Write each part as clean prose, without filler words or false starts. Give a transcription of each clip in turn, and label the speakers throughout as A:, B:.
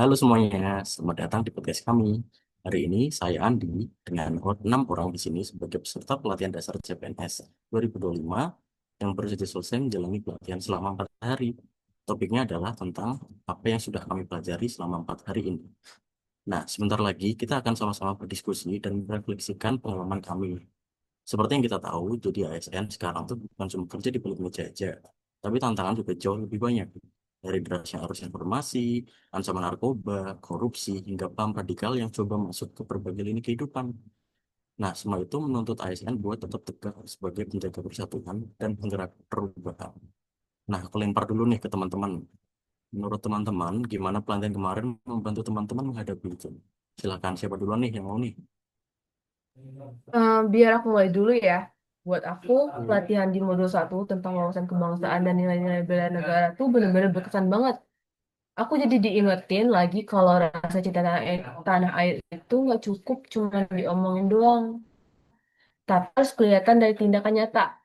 A: Halo semuanya, selamat datang di podcast kami. Hari ini saya Andi dengan 6 orang di sini sebagai peserta pelatihan dasar CPNS 2025 yang baru saja selesai menjalani pelatihan selama 4 hari. Topiknya adalah tentang apa yang sudah kami pelajari selama 4 hari ini. Nah, sebentar lagi kita akan sama-sama berdiskusi dan merefleksikan pengalaman kami. Seperti yang kita tahu, jadi ASN sekarang tuh bukan cuma kerja di balik meja aja, tapi tantangan juga jauh lebih banyak. Dari derasnya arus informasi, ancaman narkoba, korupsi, hingga paham radikal yang coba masuk ke berbagai lini kehidupan. Nah, semua itu menuntut ASN buat tetap tegak sebagai penjaga persatuan dan penggerak perubahan. Nah, aku lempar dulu nih ke teman-teman. Menurut teman-teman, gimana pelatihan kemarin membantu teman-teman menghadapi itu? Silakan, siapa duluan nih yang mau nih?
B: Biar aku mulai dulu ya. Buat aku, pelatihan di modul 1 tentang wawasan kebangsaan dan nilai-nilai bela negara tuh bener-bener berkesan banget. Aku jadi diingetin lagi kalau rasa cinta tanah air itu nggak cukup cuma diomongin doang, tapi harus kelihatan dari tindakan nyata.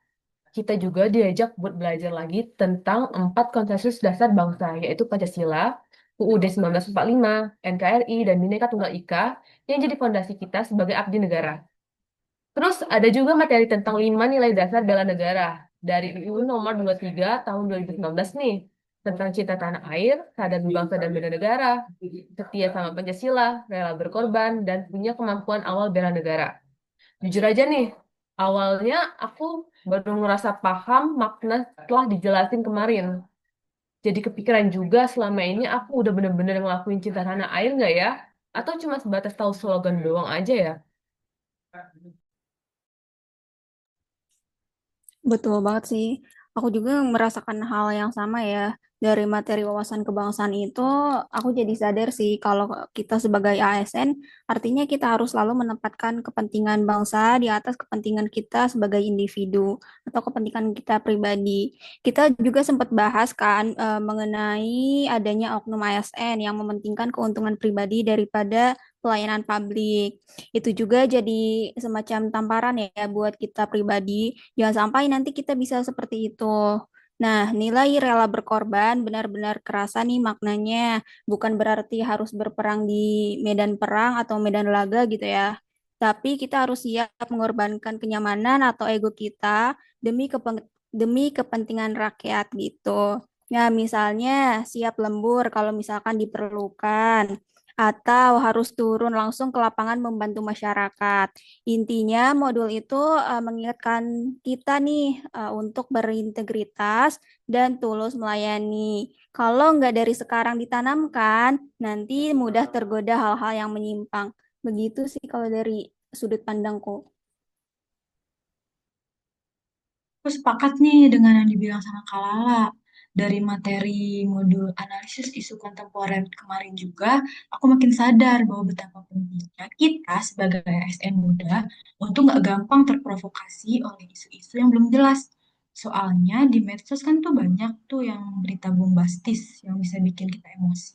B: Kita juga diajak buat belajar lagi tentang 4 konsensus dasar bangsa, yaitu Pancasila, UUD 1945, NKRI, dan Bhinneka Tunggal Ika yang jadi fondasi kita sebagai abdi negara. Terus ada juga materi tentang 5 nilai dasar bela negara dari UU nomor 23 tahun 2019 nih. Tentang cinta tanah air, sadar berbangsa dan bela negara, setia sama Pancasila, rela berkorban, dan punya kemampuan awal bela negara. Jujur aja nih, awalnya aku baru ngerasa paham makna setelah dijelasin kemarin. Jadi kepikiran juga selama ini aku udah bener-bener ngelakuin cinta tanah air nggak ya? Atau cuma sebatas tahu slogan doang aja ya?
C: Betul banget sih. Aku juga merasakan hal yang sama ya. Dari materi wawasan kebangsaan itu, aku jadi sadar sih kalau kita sebagai ASN, artinya kita harus selalu menempatkan kepentingan bangsa di atas kepentingan kita sebagai individu atau kepentingan kita pribadi. Kita juga sempat bahas kan mengenai adanya oknum ASN yang mementingkan keuntungan pribadi daripada pelayanan publik. Itu juga jadi semacam tamparan ya buat kita pribadi. Jangan sampai nanti kita bisa seperti itu. Nah, nilai rela berkorban benar-benar kerasa nih maknanya. Bukan berarti harus berperang di medan perang atau medan laga gitu ya. Tapi kita harus siap mengorbankan kenyamanan atau ego kita demi kepentingan rakyat gitu. Ya, misalnya siap lembur kalau misalkan diperlukan atau harus turun langsung ke lapangan membantu masyarakat. Intinya modul itu mengingatkan kita nih untuk berintegritas dan tulus melayani. Kalau nggak dari sekarang ditanamkan, nanti mudah tergoda hal-hal yang menyimpang. Begitu sih kalau dari sudut pandangku.
D: Aku sepakat nih dengan yang dibilang sama Kalala. Dari materi modul analisis isu kontemporer kemarin juga, aku makin sadar bahwa betapa pentingnya kita sebagai ASN muda untuk nggak gampang terprovokasi oleh isu-isu yang belum jelas. Soalnya di medsos kan tuh banyak tuh yang berita bombastis yang bisa bikin kita emosi.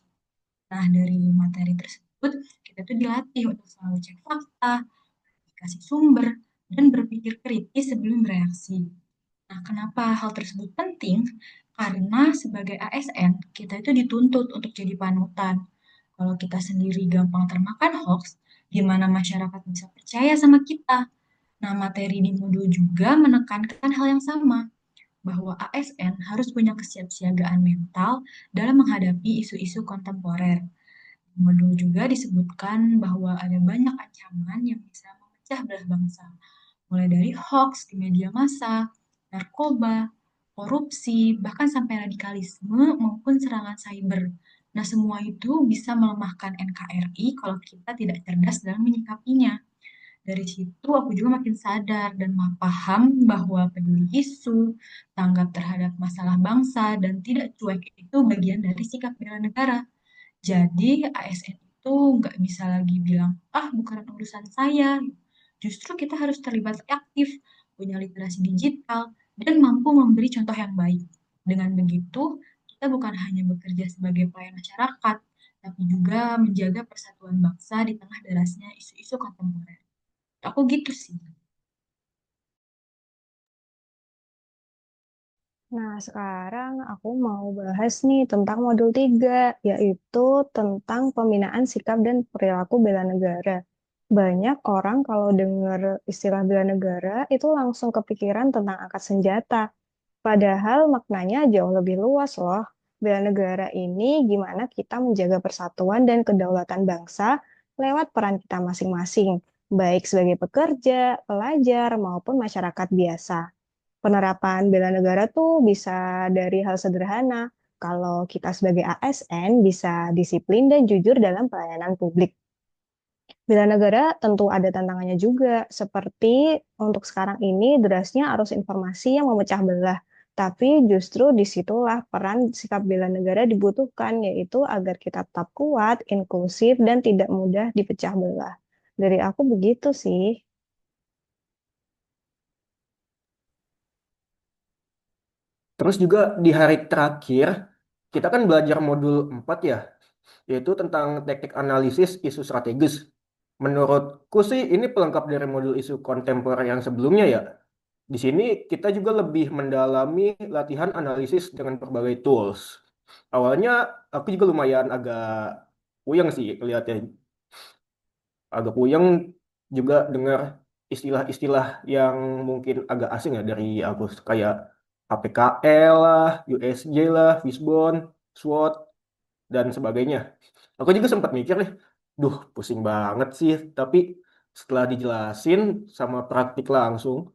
D: Nah, dari materi tersebut, kita tuh dilatih untuk selalu cek fakta, verifikasi sumber, dan berpikir kritis sebelum bereaksi. Nah, kenapa hal tersebut penting? Karena sebagai ASN, kita itu dituntut untuk jadi panutan. Kalau kita sendiri gampang termakan hoax, gimana masyarakat bisa percaya sama kita? Nah, materi di modul juga menekankan hal yang sama, bahwa ASN harus punya kesiapsiagaan mental dalam menghadapi isu-isu kontemporer. Di modul juga disebutkan bahwa ada banyak ancaman yang bisa memecah belah bangsa, mulai dari hoax di media massa, narkoba, korupsi, bahkan sampai radikalisme maupun serangan cyber. Nah, semua itu bisa melemahkan NKRI kalau kita tidak cerdas dalam menyikapinya. Dari situ aku juga makin sadar dan paham bahwa peduli isu, tanggap terhadap masalah bangsa, dan tidak cuek itu bagian dari sikap bela negara. Jadi ASN itu nggak bisa lagi bilang, ah bukan urusan saya. Justru kita harus terlibat aktif, punya literasi digital, dan mampu memberi contoh yang baik. Dengan begitu, kita bukan hanya bekerja sebagai pelayan masyarakat, tapi juga menjaga persatuan bangsa di tengah derasnya isu-isu kontemporer. Aku gitu sih.
E: Nah, sekarang aku mau bahas nih tentang modul 3, yaitu tentang pembinaan sikap dan perilaku bela negara. Banyak orang kalau dengar istilah bela negara itu langsung kepikiran tentang angkat senjata. Padahal maknanya jauh lebih luas loh. Bela negara ini gimana kita menjaga persatuan dan kedaulatan bangsa lewat peran kita masing-masing, baik sebagai pekerja, pelajar, maupun masyarakat biasa. Penerapan bela negara tuh bisa dari hal sederhana. Kalau kita sebagai ASN bisa disiplin dan jujur dalam pelayanan publik. Bela negara tentu ada tantangannya juga, seperti untuk sekarang ini derasnya arus informasi yang memecah belah. Tapi justru disitulah peran sikap bela negara dibutuhkan, yaitu agar kita tetap kuat, inklusif, dan tidak mudah dipecah belah. Dari aku begitu sih.
F: Terus juga di hari terakhir, kita kan belajar modul 4 ya, yaitu tentang teknik analisis isu strategis. Menurutku sih ini pelengkap dari modul isu kontemporer yang sebelumnya ya. Di sini kita juga lebih mendalami latihan analisis dengan berbagai tools. Awalnya aku juga lumayan agak puyeng sih kelihatannya. Agak puyeng juga dengar istilah-istilah yang mungkin agak asing ya dari aku kayak APKL lah, USJ lah, Fishbone, SWOT, dan sebagainya. Aku juga sempat mikir nih, duh pusing banget sih. Tapi setelah dijelasin sama praktik langsung,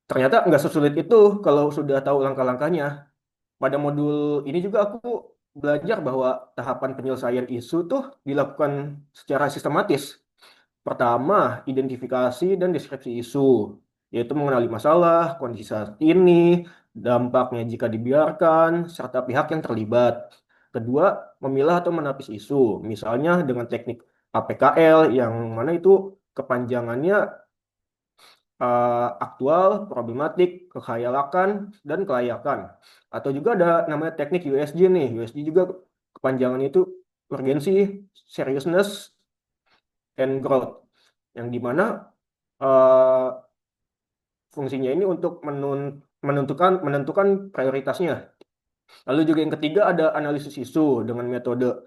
F: ternyata nggak sesulit itu kalau sudah tahu langkah-langkahnya. Pada modul ini juga aku belajar bahwa tahapan penyelesaian isu tuh dilakukan secara sistematis. Pertama, identifikasi dan deskripsi isu, yaitu mengenali masalah, kondisi saat ini, dampaknya jika dibiarkan, serta pihak yang terlibat. Kedua, memilah atau menapis isu, misalnya dengan teknik APKL, yang mana itu kepanjangannya aktual, problematik, kekhayalakan, dan kelayakan. Atau juga ada namanya teknik USG nih. USG juga kepanjangannya itu urgensi, seriousness, and growth. Yang dimana eh, fungsinya ini untuk menentukan prioritasnya. Lalu juga yang ketiga ada analisis isu dengan metode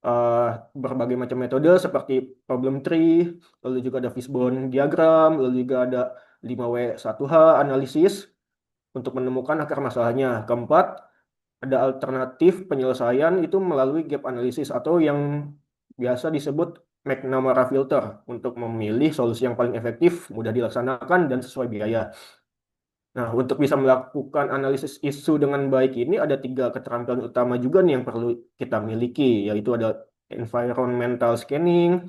F: eh, berbagai macam metode seperti problem tree, lalu juga ada fishbone diagram, lalu juga ada 5W1H analisis untuk menemukan akar masalahnya. Keempat, ada alternatif penyelesaian itu melalui gap analysis atau yang biasa disebut McNamara filter untuk memilih solusi yang paling efektif, mudah dilaksanakan, dan sesuai biaya. Nah, untuk bisa melakukan analisis isu dengan baik ini ada tiga keterampilan utama juga nih yang perlu kita miliki, yaitu ada environmental scanning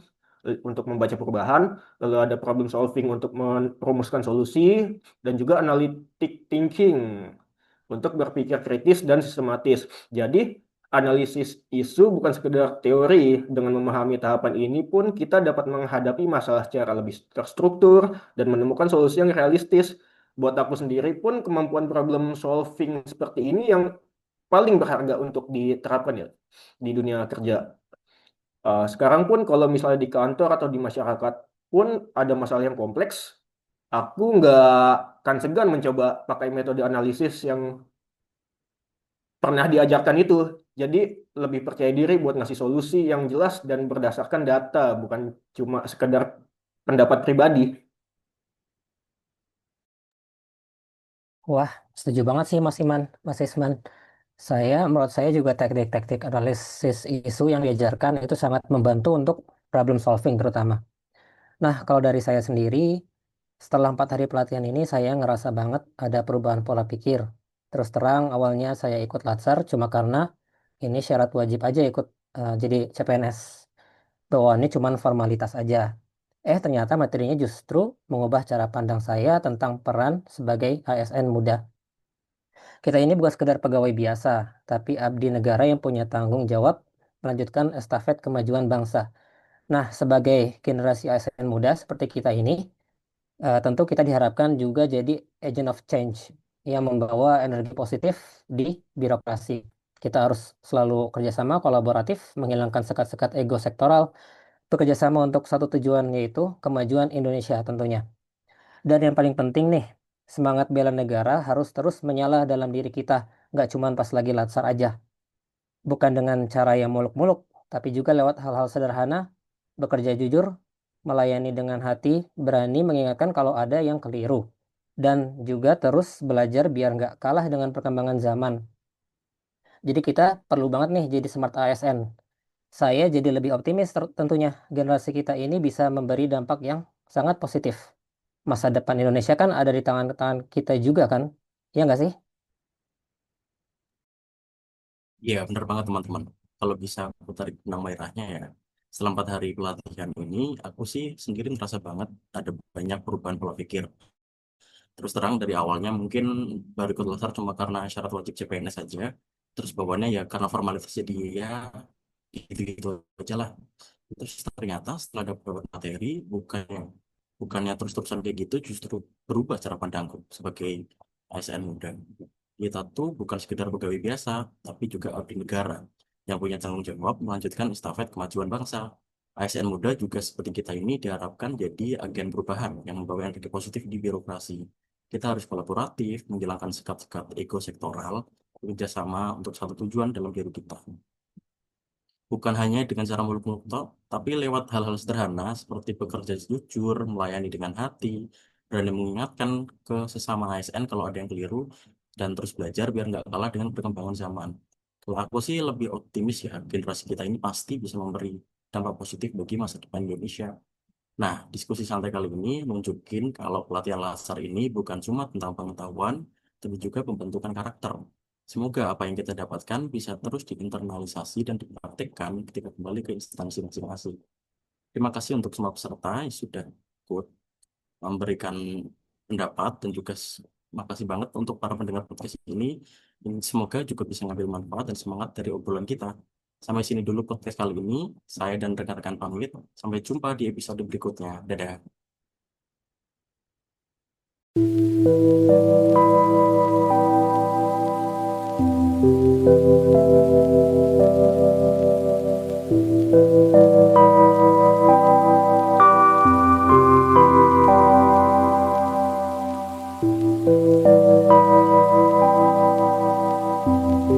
F: untuk membaca perubahan, lalu ada problem solving untuk merumuskan solusi, dan juga analytic thinking untuk berpikir kritis dan sistematis. Jadi, analisis isu bukan sekedar teori. Dengan memahami tahapan ini pun kita dapat menghadapi masalah secara lebih terstruktur dan menemukan solusi yang realistis. Buat aku sendiri pun kemampuan problem solving seperti ini yang paling berharga untuk diterapkan ya di dunia kerja. Sekarang pun kalau misalnya di kantor atau di masyarakat pun ada masalah yang kompleks, aku nggak akan segan mencoba pakai metode analisis yang pernah diajarkan itu. Jadi lebih percaya diri buat ngasih solusi yang jelas dan berdasarkan data, bukan cuma sekedar pendapat pribadi.
G: Wah, setuju banget sih Mas Iman, Mas Isman. Menurut saya juga teknik-teknik analisis isu yang diajarkan itu sangat membantu untuk problem solving terutama. Nah, kalau dari saya sendiri, setelah 4 hari pelatihan ini, saya ngerasa banget ada perubahan pola pikir. Terus terang, awalnya saya ikut Latsar cuma karena ini syarat wajib aja ikut jadi CPNS. Bahwa ini cuma formalitas aja. Ternyata materinya justru mengubah cara pandang saya tentang peran sebagai ASN muda. Kita ini bukan sekedar pegawai biasa, tapi abdi negara yang punya tanggung jawab melanjutkan estafet kemajuan bangsa. Nah, sebagai generasi ASN muda seperti kita ini, tentu kita diharapkan juga jadi agent of change yang membawa energi positif di birokrasi. Kita harus selalu kerjasama, kolaboratif, menghilangkan sekat-sekat ego sektoral, bekerja sama untuk satu tujuan yaitu kemajuan Indonesia tentunya. Dan yang paling penting nih, Semangat bela negara harus terus menyala dalam diri kita, nggak cuma pas lagi latsar aja. Bukan dengan cara yang muluk-muluk, tapi juga lewat hal-hal sederhana, bekerja jujur, melayani dengan hati, berani mengingatkan kalau ada yang keliru, dan juga terus belajar biar nggak kalah dengan perkembangan zaman. Jadi kita perlu banget nih jadi smart ASN. Saya jadi lebih optimis tentunya generasi kita ini bisa memberi dampak yang sangat positif. Masa depan Indonesia kan ada di tangan-tangan kita juga kan? Ya nggak sih?
A: Iya, benar banget teman-teman. Kalau bisa aku tarik benang merahnya ya, selama 4 hari pelatihan ini, aku sih sendiri merasa banget ada banyak perubahan pola pikir. Terus terang dari awalnya mungkin baru ikut latar cuma karena syarat wajib CPNS saja. Terus bawahnya ya karena formalitas jadi ya gitu-gitu aja lah. Terus ternyata setelah dapat materi, bukannya terus-terusan kayak gitu, justru berubah cara pandangku sebagai ASN muda. Kita tuh bukan sekedar pegawai biasa, tapi juga abdi negara yang punya tanggung jawab melanjutkan estafet kemajuan bangsa. ASN muda juga seperti kita ini diharapkan jadi agen perubahan yang membawa energi positif di birokrasi. Kita harus kolaboratif, menghilangkan sekat-sekat ego sektoral, bekerja sama untuk satu tujuan dalam diri kita. Bukan hanya dengan cara muluk-muluk tok, tapi lewat hal-hal sederhana seperti bekerja jujur, melayani dengan hati, berani mengingatkan ke sesama ASN kalau ada yang keliru, dan terus belajar biar nggak kalah dengan perkembangan zaman. Kalau aku sih lebih optimis ya, generasi kita ini pasti bisa memberi dampak positif bagi masa depan Indonesia. Nah, diskusi santai kali ini nunjukin kalau pelatihan laser ini bukan cuma tentang pengetahuan, tapi juga pembentukan karakter. Semoga apa yang kita dapatkan bisa terus diinternalisasi dan dipraktikkan ketika kembali ke instansi masing-masing. Terima kasih untuk semua peserta yang sudah ikut memberikan pendapat dan juga makasih banget untuk para pendengar podcast ini. Dan semoga juga bisa ngambil manfaat dan semangat dari obrolan kita. Sampai sini dulu podcast kali ini. Saya dan rekan-rekan pamit. Sampai jumpa di episode berikutnya. Dadah.